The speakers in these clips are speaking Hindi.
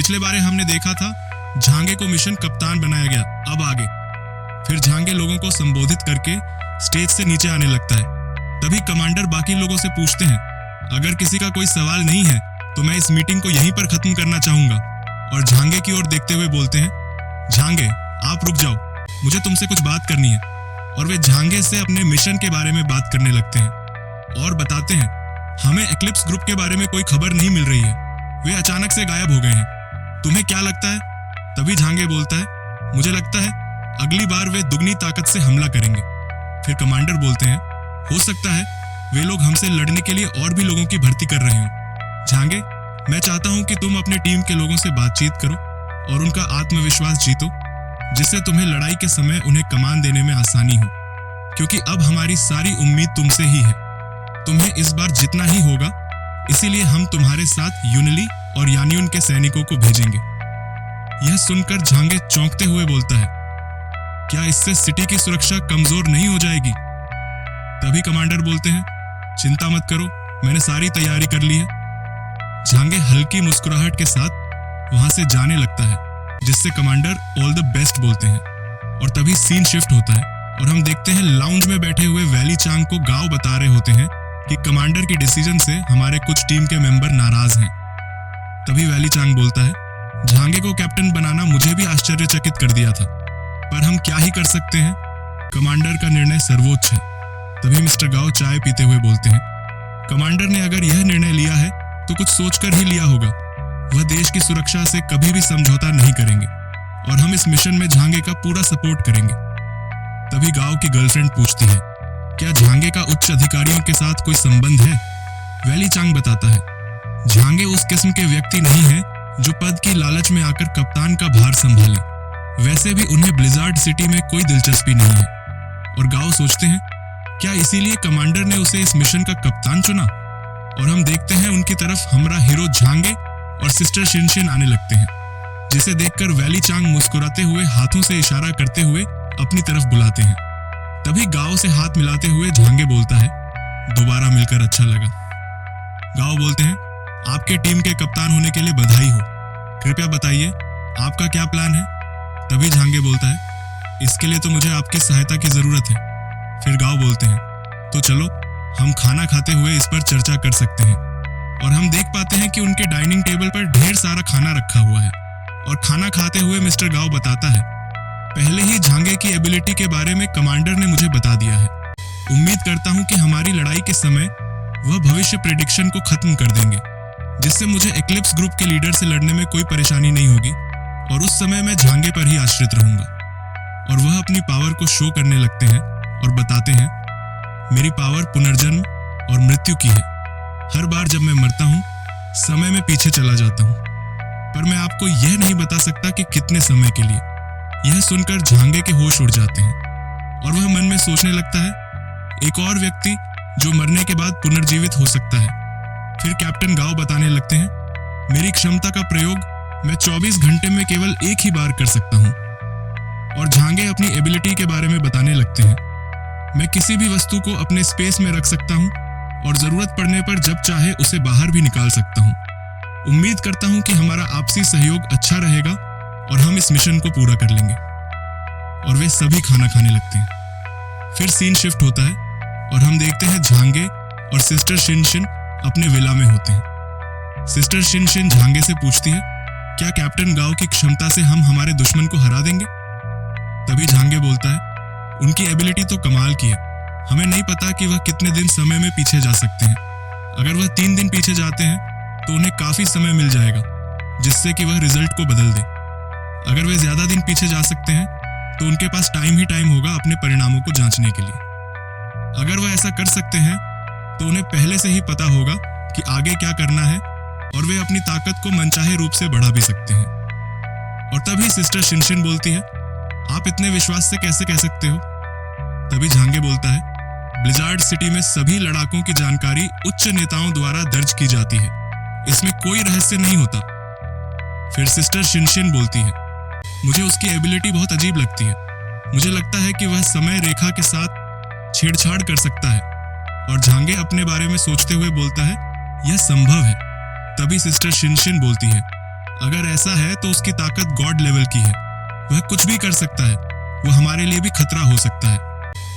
पिछले बारे हमने देखा था झांगे को मिशन कप्तान बनाया गया। अब आगे फिर झांगे लोगों को संबोधित करके स्टेज से नीचे आने लगता है। तभी कमांडर बाकी लोगों से पूछते हैं, अगर किसी का कोई सवाल नहीं है तो मैं इस मीटिंग को यहीं पर खत्म करना चाहूंगा। और झांगे की ओर देखते हुए बोलते हैं, झांगे आप रुक जाओ, मुझे तुमसे कुछ बात करनी है। और वे झांगे से अपने मिशन के बारे में बात करने लगते हैं और बताते हैं, हमें एक्लिप्स ग्रुप के बारे में कोई खबर नहीं मिल रही है, वे अचानक से गायब हो गए हैं, तुम्हें क्या लगता है? तभी झांगे बोलता है, मुझे लगता है अगली बार वे दुगनी ताकत से हमला करेंगे। फिर कमांडर बोलते हैं, हो सकता है वे लोग हमसे लड़ने के लिए और भी लोगों की भर्ती कर रहे हों। झांगे, मैं चाहता हूं कि तुम अपने टीम के लोगों से बातचीत करो और उनका आत्मविश्वास जीतो, जिससे तुम्हें लड़ाई के समय उन्हें कमान देने में आसानी हो, क्योंकि अब हमारी सारी उम्मीद तुमसे ही है। तुम्हें इस बार जितना ही होगा, इसीलिए हम तुम्हारे साथ यूनिली और यानियुन के सैनिकों को भेजेंगे। यह सुनकर झांगे चौंकते हुए बोलता है, क्या इससे सिटी की सुरक्षा कमजोर नहीं हो जाएगी? तभी कमांडर बोलते हैं, चिंता मत करो, मैंने सारी तैयारी कर ली है। झांगे हल्की मुस्कुराहट के साथ वहां से जाने लगता है, जिससे कमांडर ऑल द बेस्ट बोलते हैं। और तभी सीन शिफ्ट होता है और हम देखते हैं लाउंज में बैठे हुए वैली चांग को गांव बता रहे होते हैं कि कमांडर की डिसीजन से हमारे कुछ टीम के मेंबर नाराज हैं। तभी वैली चांग बोलता है, झांगे को कैप्टन बनाना मुझे भी आश्चर्यचकित कर दिया था, पर हम क्या ही कर सकते हैं, कमांडर का निर्णय सर्वोच्च है। तभी मिस्टर गाओ चाय पीते हुए बोलते हैं, कमांडर ने अगर यह निर्णय लिया है तो कुछ सोचकर ही लिया होगा। वह देश की सुरक्षा से कभी भी समझौता नहीं करेंगे और हम इस मिशन में झांगे का पूरा सपोर्ट करेंगे। तभी गाओ की गर्लफ्रेंड पूछती है, क्या झांगे का उच्च अधिकारियों के साथ कोई संबंध है? वैली चांग बताता है, झांगे उस किस्म के व्यक्ति नहीं है जो पद की लालच में आकर कप्तान का भार संभाले। वैसे भी उन्हें ब्लिजार्ड सिटी में कोई दिलचस्पी नहीं है। और गाओ सोचते हैं, क्या इसीलिए कमांडर ने उसे इस मिशन का कप्तान चुना? और हम देखते हैं उनकी तरफ हमारा हीरो झांगे और सिस्टर शिनशिन आने लगते हैं, जिसे देखकर वैली चांग मुस्कुराते हुए हाथों से इशारा करते हुए अपनी तरफ बुलाते हैं। तभी गाओ से हाथ मिलाते हुए झांगे बोलता है, दोबारा मिलकर अच्छा लगा। गाओ बोलते हैं, आपके टीम के कप्तान होने के लिए बधाई हो, कृपया बताइए आपका क्या प्लान है? तभी झांगे बोलता है, इसके लिए तो मुझे आपकी सहायता की जरूरत है। फिर गाओ बोलते हैं, तो चलो हम खाना खाते हुए इस पर चर्चा कर सकते हैं। और हम देख पाते हैं कि उनके डाइनिंग टेबल पर ढेर सारा खाना रखा हुआ है। और खाना खाते हुए मिस्टर गाओ बताता है, पहले ही झांगे की एबिलिटी के बारे में कमांडर ने मुझे बता दिया है। उम्मीद करता हूं कि हमारी लड़ाई के समय वह भविष्य प्रेडिक्शन को खत्म कर देंगे, जिससे मुझे एक्लिप्स ग्रुप के लीडर से लड़ने में कोई परेशानी नहीं होगी और उस समय मैं झांगे पर ही आश्रित रहूंगा। और वह अपनी पावर को शो करने लगते हैं और बताते हैं, मेरी पावर पुनर्जन्म और मृत्यु की है। हर बार जब मैं मरता हूं, समय में पीछे चला जाता हूं, पर मैं आपको यह नहीं बता सकता कि कितने समय के लिए। यह सुनकर झांगे के होश उड़ जाते हैं और वह मन में सोचने लगता है, एक और व्यक्ति जो मरने के बाद पुनर्जीवित हो सकता है। फिर कैप्टन गाओ बताने लगते हैं, मेरी क्षमता का प्रयोग मैं 24 घंटे में केवल एक ही बार कर सकता हूं। और झांगे अपनी एबिलिटी के बारे में बताने लगते हैं, मैं किसी भी वस्तु को अपने स्पेस में रख सकता हूं और जरूरत पड़ने पर जब चाहे उसे बाहर भी निकाल सकता हूं। उम्मीद करता हूं कि हमारा आपसी सहयोग अच्छा रहेगा और हम इस मिशन को पूरा कर लेंगे। और वे सभी खाना खाने लगते हैं। फिर सीन शिफ्ट होता है और हम देखते हैं झांगे और सिस्टर शिनशिन अपने विला में होते हैं। सिस्टर शिनशिन झांगे से पूछती है, क्या कैप्टन गाओ की क्षमता से हम हमारे दुश्मन को हरा देंगे? तभी झांगे बोलता है, उनकी एबिलिटी तो कमाल की है, हमें नहीं पता कि वह कितने दिन समय में पीछे जा सकते हैं। अगर वह 3 दिन पीछे जाते हैं तो उन्हें काफी समय मिल जाएगा, जिससे कि वह रिजल्ट को बदल दे। अगर वे ज्यादा दिन पीछे जा सकते हैं तो उनके पास टाइम ही टाइम होगा अपने परिणामों को जांचने के लिए। अगर वह ऐसा कर सकते हैं तो उन्हें पहले से ही पता होगा कि आगे क्या करना है और वे अपनी ताकत को मनचाहे रूप से बढ़ा भी सकते हैं। और तभी सिस्टर शिनशिन बोलती है, आप इतने विश्वास से कैसे कह सकते हो? तभी झांगे बोलता है, ब्लिजार्ड सिटी में सभी लड़ाकों की जानकारी उच्च नेताओं द्वारा दर्ज की जाती है, इसमें कोई रहस्य नहीं होता। फिर सिस्टर शिनशिन बोलती है, मुझे उसकी एबिलिटी बहुत अजीब लगती है। मुझे लगता है कि वह समय रेखा के साथ छेड़छाड़ कर सकता है। और झांगे अपने बारे में सोचते हुए बोलता है, यह संभव है। तभी सिस्टर शिनशिन बोलती है, अगर ऐसा है तो उसकी ताकत गॉड लेवल की है, वह कुछ भी कर सकता है, वह हमारे लिए भी खतरा हो सकता है।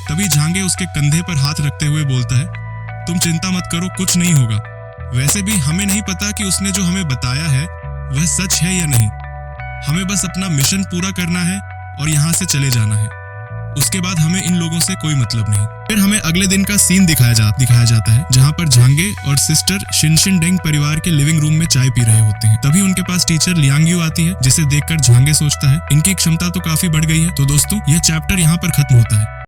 तभी झांगे उसके कंधे पर हाथ रखते हुए बोलता है, तुम चिंता मत करो, कुछ नहीं होगा। वैसे भी हमें नहीं पता कि उसने जो हमें बताया है वह सच है या नहीं। हमें बस अपना मिशन पूरा करना है और यहाँ से चले जाना है। उसके बाद हमें इन लोगों से कोई मतलब नहीं। फिर हमें अगले दिन का सीन दिखाया जाता है, जहाँ पर झांगे और सिस्टर शिनशिनडेंग परिवार के लिविंग रूम में चाय पी रहे होते हैं। तभी उनके पास टीचर लियांगयू आती है, जिसे देखकर झांगे सोचता है इनकी क्षमता तो काफी बढ़ गई है। तो दोस्तों, यह चैप्टर यहाँ पर खत्म होता है।